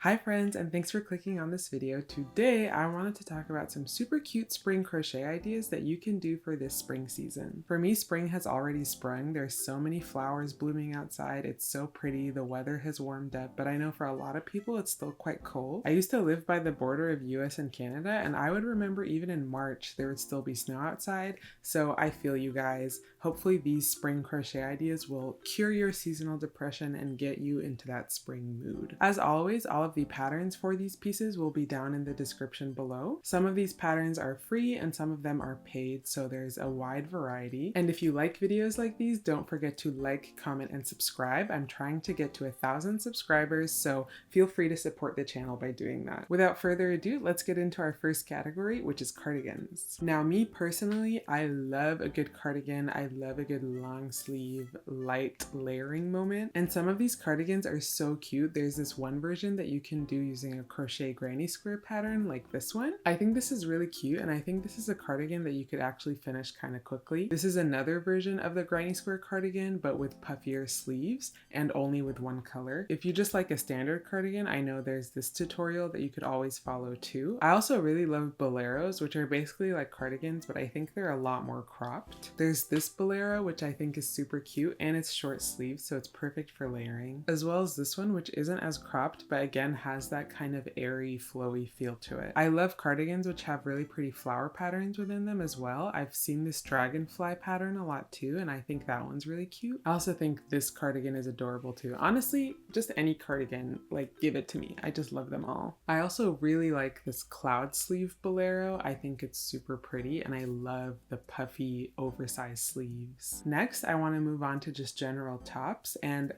Hi friends, and thanks for clicking on this video. Today I wanted to talk about some super cute spring crochet ideas that you can do for this spring season. For me, spring has already sprung. There's so many flowers blooming outside. It's so pretty. The weather has warmed up, but I know for a lot of people it's still quite cold. I used to live by the border of US and Canada, and I would remember even in March there would still be snow outside, so I feel you guys. Hopefully these spring crochet ideas will cure your seasonal depression and get you into that spring mood. As always, all of the patterns for these pieces will be down in the description below. Some of these patterns are free and some of them are paid, so there's a wide variety. And if you like videos like these, don't forget to like, comment, and subscribe. I'm trying to get to 1,000 subscribers, so feel free to support the channel by doing that. Without further ado, let's get into our first category, which is cardigans. Now, me personally, I love a good cardigan. I love a good long sleeve, light layering moment. And some of these cardigans are so cute. There's this one version that you can do using a crochet granny square pattern like this one. I think this is really cute, and I think this is a cardigan that you could actually finish kind of quickly. This is another version of the granny square cardigan, but with puffier sleeves and only with one color. If you just like a standard cardigan, I know there's this tutorial that you could always follow too. I also really love boleros, which are basically like cardigans, but I think they're a lot more cropped. There's this bolero, which I think is super cute, and it's short sleeves, so it's perfect for layering, as well as this one, which isn't as cropped, but again has that kind of airy, flowy feel to it. I love cardigans which have really pretty flower patterns within them as well. I've seen this dragonfly pattern a lot too, and I think that one's really cute. I also think this cardigan is adorable too. Honestly, just any cardigan, like, give it to me. I just love them all. I also really like this cloud sleeve bolero. I think it's super pretty, and I love the puffy, oversized sleeves. Next, I want to move on to just general tops, and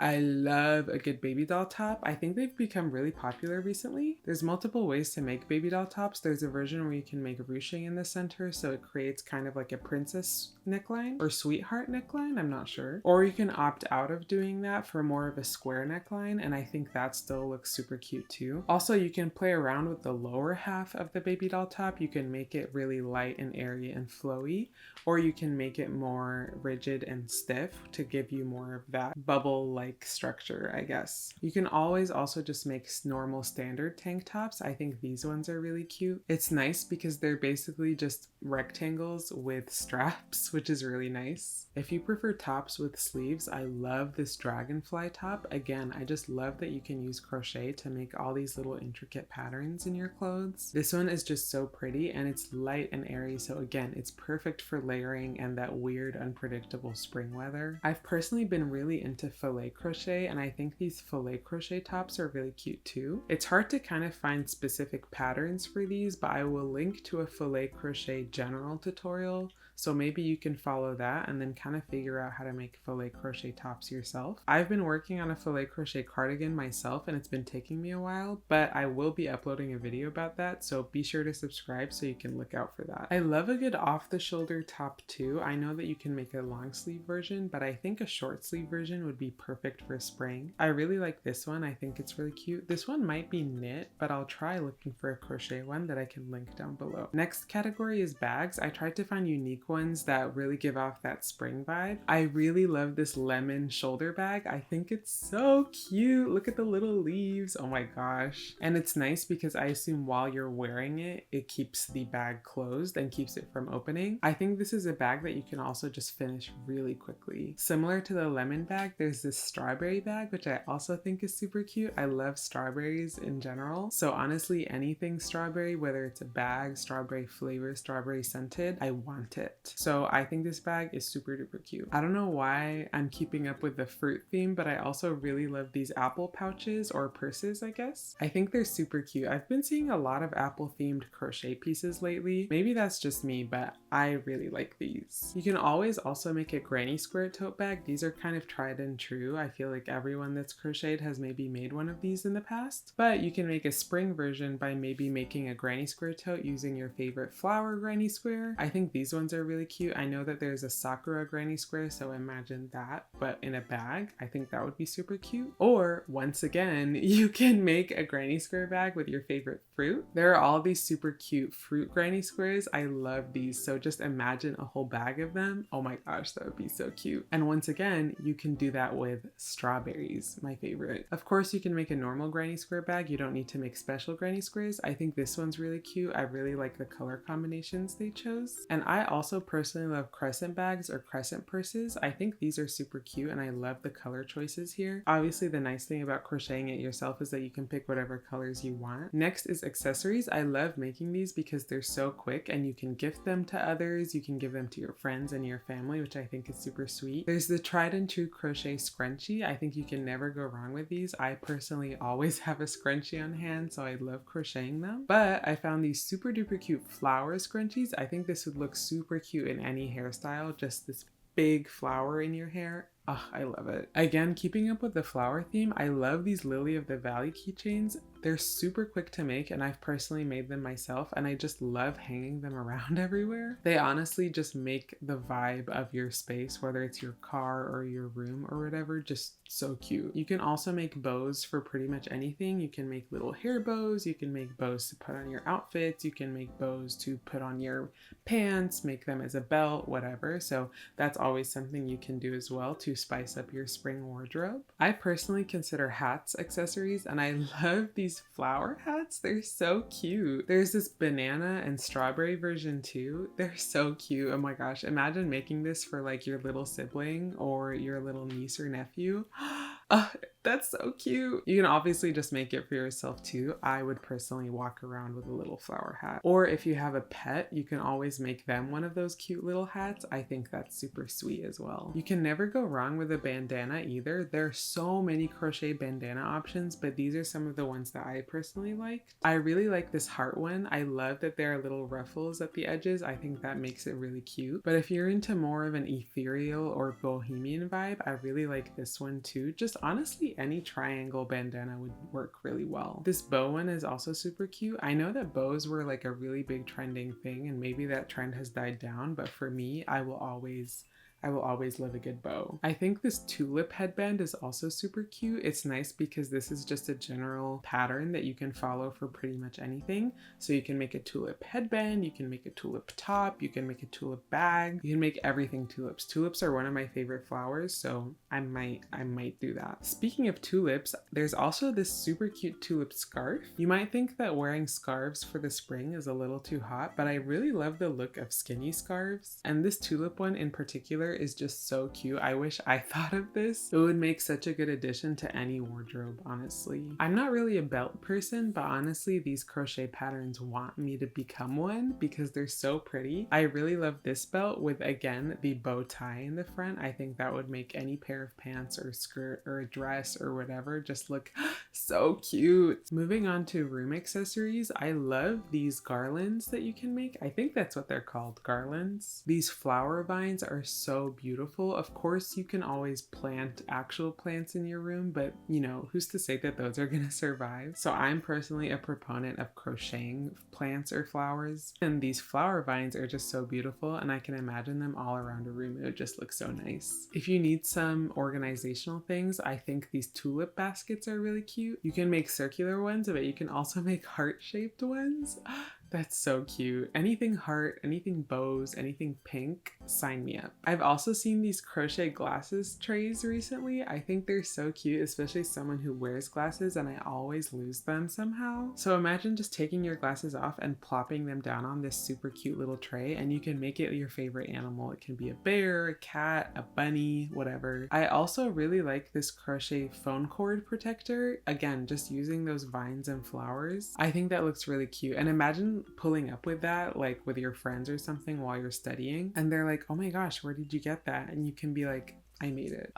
I love a good baby doll top. I think they've become really popular recently. There's multiple ways to make baby doll tops. There's a version where you can make ruching in the center, so it creates kind of like a princess neckline or sweetheart neckline, I'm not sure. Or you can opt out of doing that for more of a square neckline, and I think that still looks super cute too. Also, you can play around with the lower half of the baby doll top. You can make it really light and airy and flowy, or you can make it more rigid and stiff to give you more of that bubble-like structure, I guess. You can always also just make normal standard tank tops. I think these ones are really cute. It's nice because they're basically just rectangles with straps, which is really nice. If you prefer tops with sleeves, I love this dragonfly top. Again, I just love that you can use crochet to make all these little intricate patterns in your clothes. This one is just so pretty, and it's light and airy, so again, it's perfect for layering and that weird, unpredictable spring weather. I've personally been really into filet crochet, and I think these filet crochet tops are really cute too. It's hard to kind of find specific patterns for these, but I will link to a filet crochet general tutorial, so maybe you can follow that and then kind of figure out how to make filet crochet tops yourself. I've been working on a filet crochet cardigan myself, and it's been taking me a while, but I will be uploading a video about that, so be sure to subscribe so you can look out for that. I love a good off-the-shoulder top too. I know that you can make a long sleeve version, but I think a short sleeve version would be perfect for spring. I really like this one. I think it's really cute. This one might be knit, but I'll try looking for a crochet one that I can link down below. Next category is bags. I tried to find unique ones that really give off that spring vibe. I really love this lemon shoulder bag. I think it's so cute. Look at the little leaves. Oh my gosh. And it's nice because I assume while you're wearing it, it keeps the bag closed and keeps it from opening. I think this is a bag that you can also just finish really quickly. Similar to the lemon bag, there's this strawberry bag, which I also think is super cute. I love strawberries in general. So honestly, anything strawberry, whether it's a bag, strawberry flavor, strawberry scented, I want it. So I think this bag is super duper cute. I don't know why I'm keeping up with the fruit theme, but I also really love these apple pouches or purses, I guess. I think they're super cute. I've been seeing a lot of apple themed crochet pieces lately. Maybe that's just me, but I really like these. You can always also make a granny square tote bag. These are kind of tried and true. I feel like everyone that's crocheted has maybe made one of these in the past, but you can make a spring version by maybe making a granny square tote using your favorite flower granny square. I think these ones are really cute. I know that there's a sakura granny square, so imagine that, but in a bag. I think that would be super cute. Or once again, you can make a granny square bag with your favorite fruit. There are all these super cute fruit granny squares. I love these. So just imagine a whole bag of them. Oh my gosh, that would be so cute. And once again, you can do that with strawberries, my favorite. Of course, you can make a normal granny square bag. You don't need to make special granny squares. I think this one's really cute. I really like the color combinations they chose. And I also personally love crescent bags or crescent purses. I think these are super cute and I love the color choices here. Obviously, the nice thing about crocheting it yourself is that you can pick whatever colors you want. Next is accessories. I love making these because they're so quick and you can gift them to others. You can give them to your friends and your family, which I think is super sweet. There's the tried and true crochet scrunchie. I think you can never go wrong with these. I personally always have a scrunchie on hand, so I love crocheting them. But I found these super duper cute flower scrunchies. I think this would look super cute in any hairstyle, just this big flower in your hair. Oh, I love it. Again, keeping up with the flower theme, I love these Lily of the Valley keychains. They're super quick to make and I've personally made them myself and I just love hanging them around everywhere. They honestly just make the vibe of your space, whether it's your car or your room or whatever, just so cute. You can also make bows for pretty much anything. You can make little hair bows, you can make bows to put on your outfits, you can make bows to put on your pants, make them as a belt, whatever. So that's always something you can do as well to spice up your spring wardrobe. I personally consider hats accessories and I love these flower hats. They're so cute. There's this banana and strawberry version too. They're so cute. Oh my gosh, imagine making this for like your little sibling or your little niece or nephew. Oh, that's so cute. You can obviously just make it for yourself too. I would personally walk around with a little flower hat. Or if you have a pet, you can always make them one of those cute little hats. I think that's super sweet as well. You can never go wrong with a bandana either. There are so many crochet bandana options, but these are some of the ones that I personally liked. I really like this heart one. I love that there are little ruffles at the edges. I think that makes it really cute. But if you're into more of an ethereal or bohemian vibe, I really like this one too. Just honestly, any triangle bandana would work really well. This bow one is also super cute. I know that bows were like a really big trending thing and maybe that trend has died down, but for me, I will always love a good bow. I think this tulip headband is also super cute. It's nice because this is just a general pattern that you can follow for pretty much anything. So you can make a tulip headband, you can make a tulip top, you can make a tulip bag, you can make everything tulips. Tulips are one of my favorite flowers, so I might do that. Speaking of tulips, there's also this super cute tulip scarf. You might think that wearing scarves for the spring is a little too hot, but I really love the look of skinny scarves. And this tulip one in particular is just so cute. I wish I thought of this. It would make such a good addition to any wardrobe, honestly. I'm not really a belt person, but honestly, these crochet patterns want me to become one because they're so pretty. I really love this belt with, again, the bow tie in the front. I think that would make any pair of pants or skirt or a dress or whatever just look so cute. Moving on to room accessories, I love these garlands that you can make. I think that's what they're called, garlands. These flower vines are so beautiful. Of course, you can always plant actual plants in your room, but you know, who's to say that those are gonna survive? So I'm personally a proponent of crocheting plants or flowers, and these flower vines are just so beautiful and I can imagine them all around a room. It would just look so nice. If you need some organizational things, I think these tulip baskets are really cute. You can make circular ones, but you can also make heart-shaped ones. That's so cute. Anything heart, anything bows, anything pink, sign me up. I've also seen these crochet glasses trays recently. I think they're so cute, especially someone who wears glasses and I always lose them somehow. So imagine just taking your glasses off and plopping them down on this super cute little tray and you can make it your favorite animal. It can be a bear, a cat, a bunny, whatever. I also really like this crochet phone cord protector. Again, just using those vines and flowers. I think that looks really cute. And imagine pulling up with that, like with your friends or something while you're studying, and they're like, oh my gosh, where did you get that? And you can be like, I made it.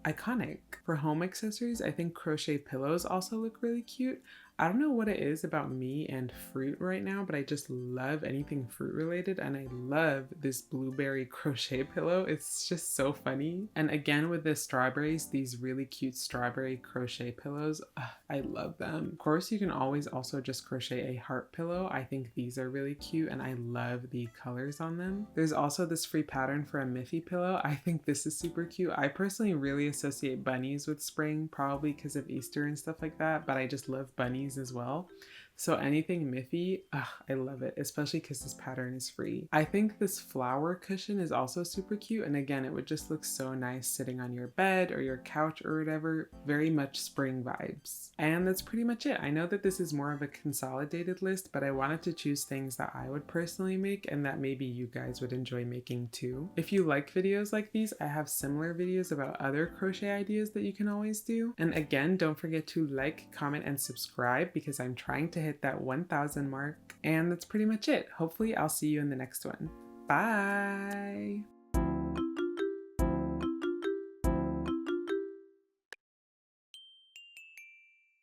Iconic. For home accessories, I think crochet pillows also look really cute. I don't know what it is about me and fruit right now, but I just love anything fruit related and I love this blueberry crochet pillow. It's just so funny. And again with the strawberries, these really cute strawberry crochet pillows, I love them. Of course, you can always also just crochet a heart pillow. I think these are really cute and I love the colors on them. There's also this free pattern for a Miffy pillow. I think this is super cute. I personally really associate bunnies with spring, probably because of Easter and stuff like that, but I just love bunnies as well. So anything Miffy, I love it, especially because this pattern is free. I think this flower cushion is also super cute, and again, it would just look so nice sitting on your bed or your couch or whatever. Very much spring vibes. And that's pretty much it. I know that this is more of a consolidated list, but I wanted to choose things that I would personally make and that maybe you guys would enjoy making too. If you like videos like these, I have similar videos about other crochet ideas that you can always do. And again, don't forget to like, comment, and subscribe because I'm trying to hit that 1,000 mark. And that's pretty much it. Hopefully I'll see you in the next one. Bye!